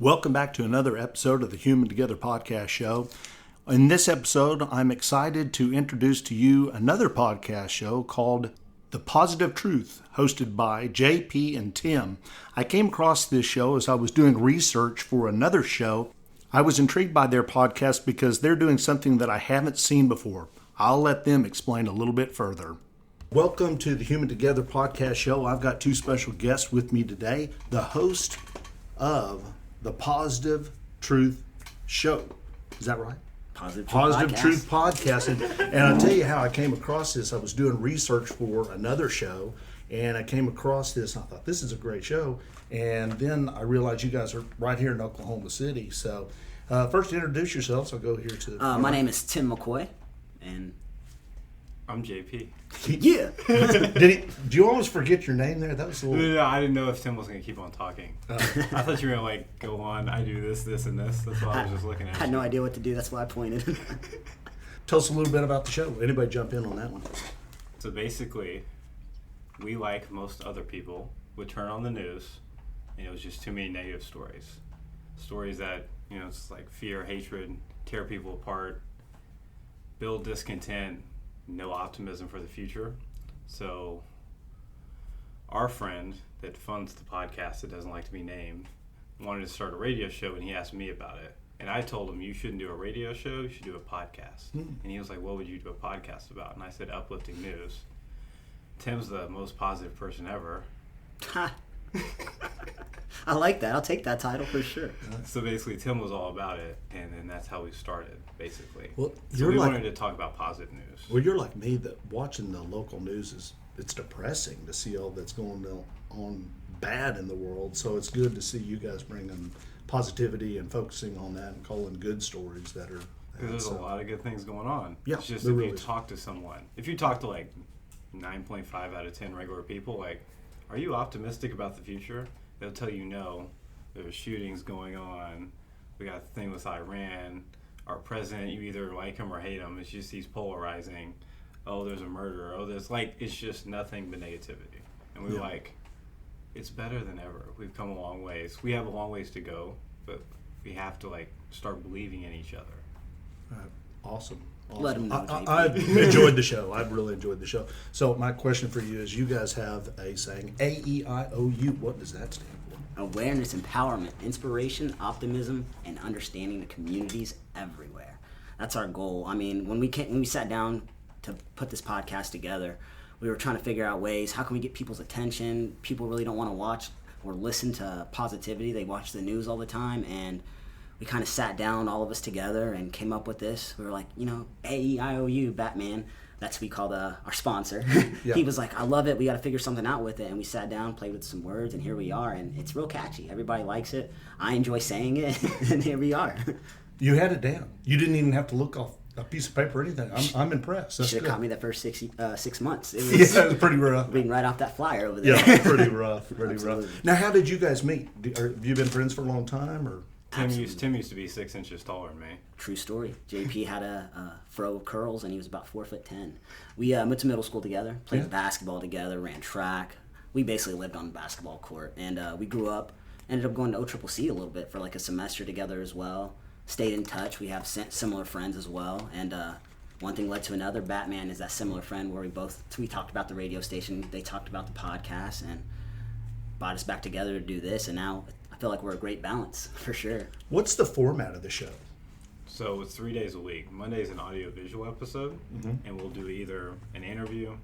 Welcome back to another episode of the Human Together podcast show. In this episode, I'm excited to introduce to you another podcast show called The Positive Truth, hosted by JP and Tim. I came across this show as I was doing research for another show. I was intrigued by their podcast because they're doing something that I haven't seen before. I'll let them explain a little bit further. Welcome to the Human Together podcast show. I've got two special guests with me today. The host of the Positive Truth Show. Is that right? Positive Truth Podcast. And I'll tell you how I came across this. I was doing research for another show, and I came across this, and I thought, this is a great show. And then I realized you guys are right here in Oklahoma City. So first introduce yourselves. I'll go here to... my name is Tim McCoy, and... I'm JP. Yeah. Do you almost forget your name there? That was a little... No, I didn't know if Tim was going to keep on talking. I thought you were going to go on, I do this, and this. That's why I was just looking at I had no idea what to do. That's why I pointed. Tell us a little bit about the show. Anybody jump in on that one? So basically, we, like most other people, would turn on the news, and it was just too many negative stories. Stories that, it's like fear, hatred, tear people apart, build discontent, no optimism for the future. So our friend that funds the podcast that doesn't like to be named wanted to start a radio show, and he asked me about it. And I told him, you shouldn't do a radio show, you should do a podcast. And he was like, what would you do a podcast about? And I said, uplifting news. Tim's the most positive person ever. I like that. I'll take that title for sure. So basically, Tim was all about it, and then that's how we started, basically. Well, so we wanted to talk about positive news. Well, you're like me, that watching the local news it's depressing to see all that's going on bad in the world. So it's good to see you guys bringing positivity and focusing on that and calling good stories that are... Because there's a lot of good things going on. Yeah, it's just if you talk to someone, if you talk to like 9.5 out of 10 regular people, like, are you optimistic about the future? They'll tell you no. There's shootings going on. We got the thing with Iran. Our president, you either like him or hate him. It's just he's polarizing. Oh, there's a murderer. Oh, there's it's just nothing but negativity. And we're it's better than ever. We've come a long ways. We have a long ways to go, but we have to start believing in each other. Awesome. Let them know. I've enjoyed the show. I've really enjoyed the show. So my question for you is, you guys have a saying, AEIOU. What does that stand for? Awareness, empowerment, inspiration, optimism, and understanding the communities everywhere. That's our goal. I mean, when we sat down to put this podcast together, we were trying to figure out ways, how can we get people's attention? People really don't want to watch or listen to positivity. They watch the news all the time, and we kind of sat down, all of us together, and came up with this. We were like, AEIOU, Batman. That's what we called our sponsor. Yeah. He was like, I love it. We got to figure something out with it. And we sat down, played with some words, and here we are. And it's real catchy. Everybody likes it. I enjoy saying it, and here we are. You had it down. You didn't even have to look off a piece of paper or anything. I'm impressed. You should have caught me the first 6 months. It was pretty rough. Reading right off that flyer over there. Yeah, pretty rough. Rough. Now, how did you guys meet? Have you been friends for a long time, or? Tim used to be 6 inches taller than me. True story. JP had a fro of curls, and he was about 4'10". We went to middle school together, played basketball together, ran track. We basically lived on the basketball court, and we grew up. Ended up going to OCCC a little bit for a semester together as well. Stayed in touch. We have similar friends as well, and one thing led to another. Batman is that similar friend where we talked about the radio station. They talked about the podcast, and brought us back together to do this, and now I feel like we're a great balance, for sure. What's the format of the show? So it's 3 days a week. Monday's an audio-visual episode, and we'll do either an interview,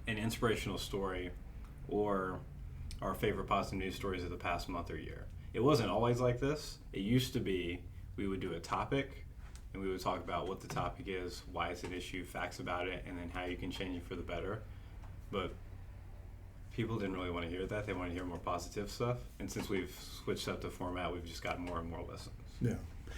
an inspirational story, or our favorite positive news stories of the past month or year. It wasn't always like this. It used to be we would do a topic, and we would talk about what the topic is, why it's an issue, facts about it, and then how you can change it for the better. But people didn't really want to hear that. They want to hear more positive stuff. And since we've switched up the format, we've just gotten more and more listens. Yeah.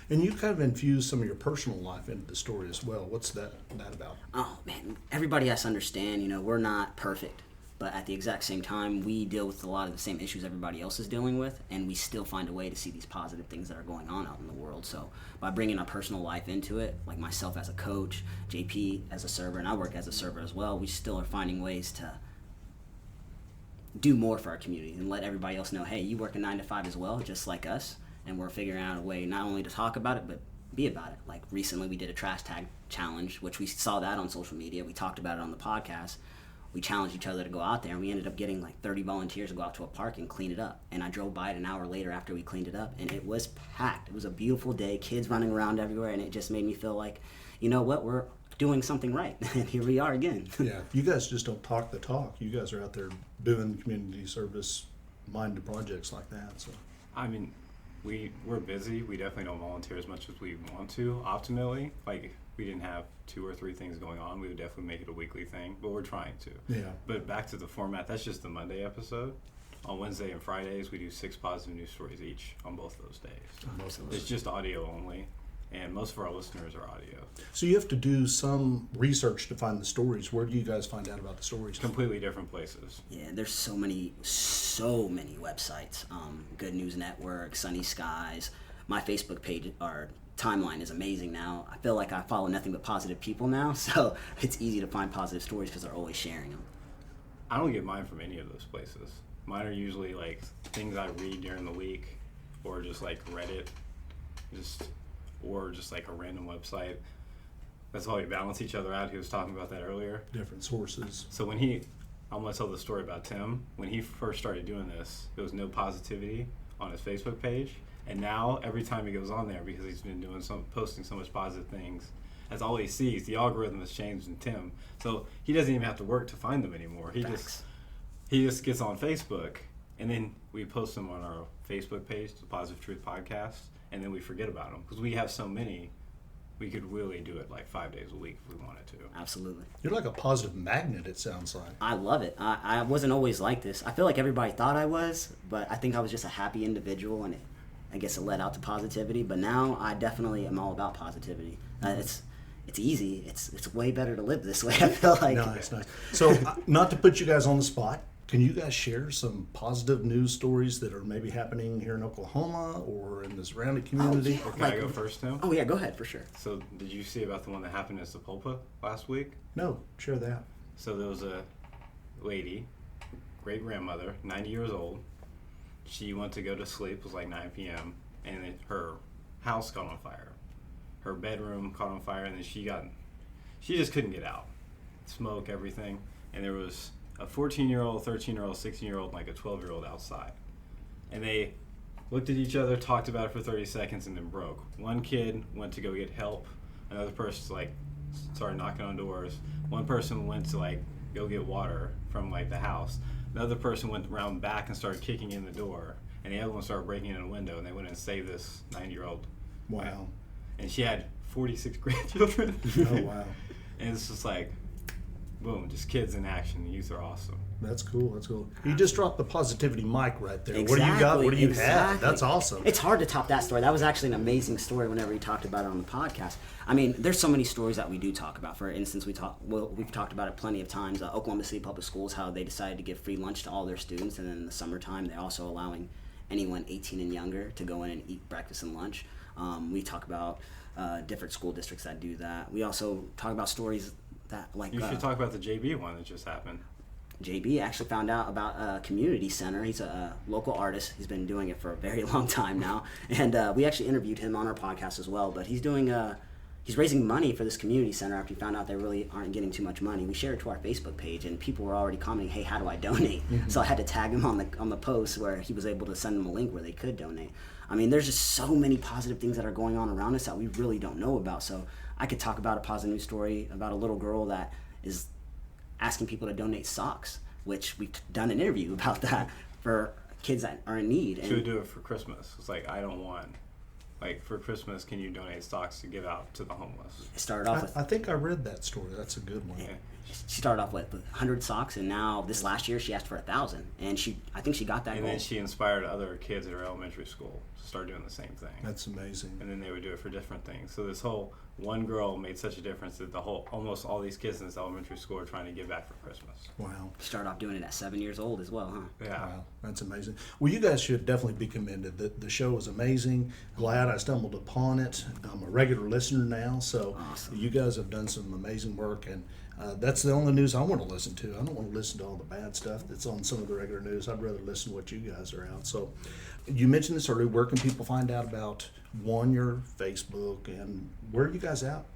And you kind of infused some of your personal life into the story as well. What's that about? Oh, man. Everybody has to understand, we're not perfect. But at the exact same time, we deal with a lot of the same issues everybody else is dealing with, and we still find a way to see these positive things that are going on out in the world. So by bringing our personal life into it, like myself as a coach, JP as a server, and I work as a server as well, we still are finding ways to do more for our community and let everybody else know, hey, you work a 9 to 5 as well, just like us, and we're figuring out a way not only to talk about it, but be about it. Like recently we did a trash tag challenge, which we saw that on social media. We talked about it on the podcast. We challenged each other to go out there, and we ended up getting like 30 volunteers to go out to a park and clean it up. And I drove by it an hour later after we cleaned it up, and it was packed. It was a beautiful day, kids running around everywhere, and it just made me feel like, you know what, we're doing something right. And here we are again. Yeah, you guys just don't talk the talk. You guys are out there doing community service minded projects like that. So I mean, we're busy. We definitely don't volunteer as much as we want to. Optimally, like if we didn't have 2 or 3 things going on, we would definitely make it a weekly thing, but we're trying to. yeah, But back to the format, that's just the Monday episode. On Wednesday and Fridays, we do 6 positive news stories each on both those days. It's just audio only, and most of our listeners are audio. so you have to do some research to find the stories. Where do you guys find out about the stories? Completely different places. Yeah, there's so many websites. Good News Network, Sunny Skies. My Facebook page, our timeline is amazing now. I feel like I follow nothing but positive people now, so it's easy to find positive stories because they're always sharing them. I don't get mine from any of those places. Mine are usually like things I read during the week, or just like Reddit, or just like a random website. That's how we balance each other out. He was talking about that earlier. Different sources. So I'm gonna tell the story about Tim. When he first started doing this, there was no positivity on his Facebook page. And now every time he goes on there, because he's been posting so much positive things, that's all he sees. The algorithm has changed in Tim, so he doesn't even have to work to find them anymore. He just gets on Facebook, and then we post them on our Facebook page, the Positive Truth Podcast, and then we forget about them because we have so many. We could really do it like 5 days a week if we wanted to. Absolutely. You're like a positive magnet, it sounds like. I love it. I wasn't always like this. I feel like everybody thought I was, but I think I was just a happy individual, and I guess it led out to positivity. But now I definitely am all about positivity. It's easy. It's way better to live this way, I feel like. Nice. So, not to put you guys on the spot, can you guys share some positive news stories that are maybe happening here in Oklahoma or in the surrounding community? Oh, yeah. Can I go first, Tim? Oh yeah, go ahead for sure. So did you see about the one that happened in Sapulpa last week? No, share that. So there was a lady, great grandmother, 90 years old. She went to go to sleep. It was like 9 p.m. and her house caught on fire. Her bedroom caught on fire, and then she just couldn't get out. Smoke, everything, and there was a 14-year-old, 13-year-old, 16-year-old, and like a 12-year-old outside. And they looked at each other, talked about it for 30 seconds, and then broke. One kid went to go get help. Another person started knocking on doors. One person went to go get water from the house. Another person went around back and started kicking in the door. And the other one started breaking in a window, and they went and saved this 90-year-old. Wow. And she had 46 grandchildren. Oh, wow. And it's just boom, just kids in action. The youth are awesome. That's cool. You just dropped the positivity mic right there. Exactly, What do you got? What do you have? exactly. That's awesome. It's hard to top that story. That was actually an amazing story whenever you talked about it on the podcast. I mean, there's so many stories that we do talk about. For instance, we've talked about it plenty of times. Oklahoma City Public Schools, how they decided to give free lunch to all their students, and then in the summertime, they're also allowing anyone 18 and younger to go in and eat breakfast and lunch. We talk about different school districts that do that. We also talk about stories that You should talk about the JB one that just happened. JB actually found out about a community center. He's a local artist. He's been doing it for a very long time now. And we actually interviewed him on our podcast as well. But he's raising money for this community center after he found out they really aren't getting too much money. We shared it to our Facebook page, and people were already commenting, hey, how do I donate? Mm-hmm. So I had to tag him on the post where he was able to send them a link where they could donate. I mean, there's just so many positive things that are going on around us that we really don't know about. So I could talk about a positive news story about a little girl that is asking people to donate socks, which we've done an interview about that for kids that are in need. Should we do it for Christmas? It's I don't want, for Christmas, can you donate socks to give out to the homeless? It started off with... I think I read that story. That's a good one. Yeah. She started off with 100 socks, and now this last year she asked for 1,000, and I think she got that goal. And then she inspired other kids at her elementary school to start doing the same thing. That's amazing. And then they would do it for different things. So this whole one girl made such a difference that almost all these kids in this elementary school are trying to give back for Christmas. Wow. She started off doing it at 7 years old as well, huh? Yeah. Wow, that's amazing. Well, you guys should definitely be commended. The show is amazing. Glad I stumbled upon it. I'm a regular listener now, so awesome. You guys have done some amazing work, and That's the only news I want to listen to. I don't want to listen to all the bad stuff that's on some of the regular news. I'd rather listen to what you guys are out. So you mentioned this earlier. Where can people find out about, one, your Facebook, and where are you guys out?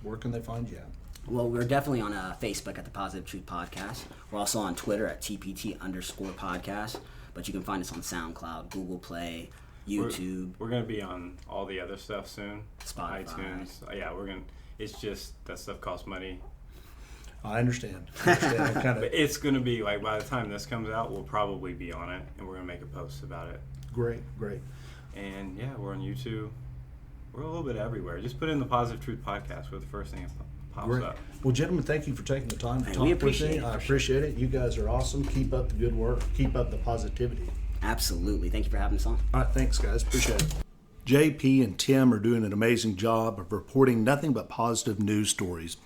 Where can they find you at? Well, we're definitely on Facebook at the Positive Truth Podcast. We're also on Twitter at TPT_podcast. But you can find us on SoundCloud, Google Play, YouTube. We're going to be on all the other stuff soon. Spotify. iTunes. Yeah, it's just that stuff costs money. I understand. But it's going to be like, by the time this comes out, we'll probably be on it, and we're going to make a post about it. Great. And yeah, we're on YouTube. We're a little bit everywhere. Just put in the Positive Truth Podcast. We're the first thing that pops up. Well, gentlemen, thank you for taking the time to Hey, talk we with appreciate me. it. I appreciate it. You guys are awesome. Keep up the good work. Keep up the positivity. Absolutely. Thank you for having us on. All right, thanks, guys. Appreciate it. JP and Tim are doing an amazing job of reporting nothing but positive news stories,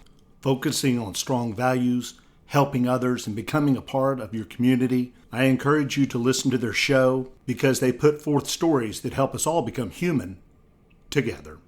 focusing on strong values, helping others, and becoming a part of your community. I encourage you to listen to their show because they put forth stories that help us all become human together.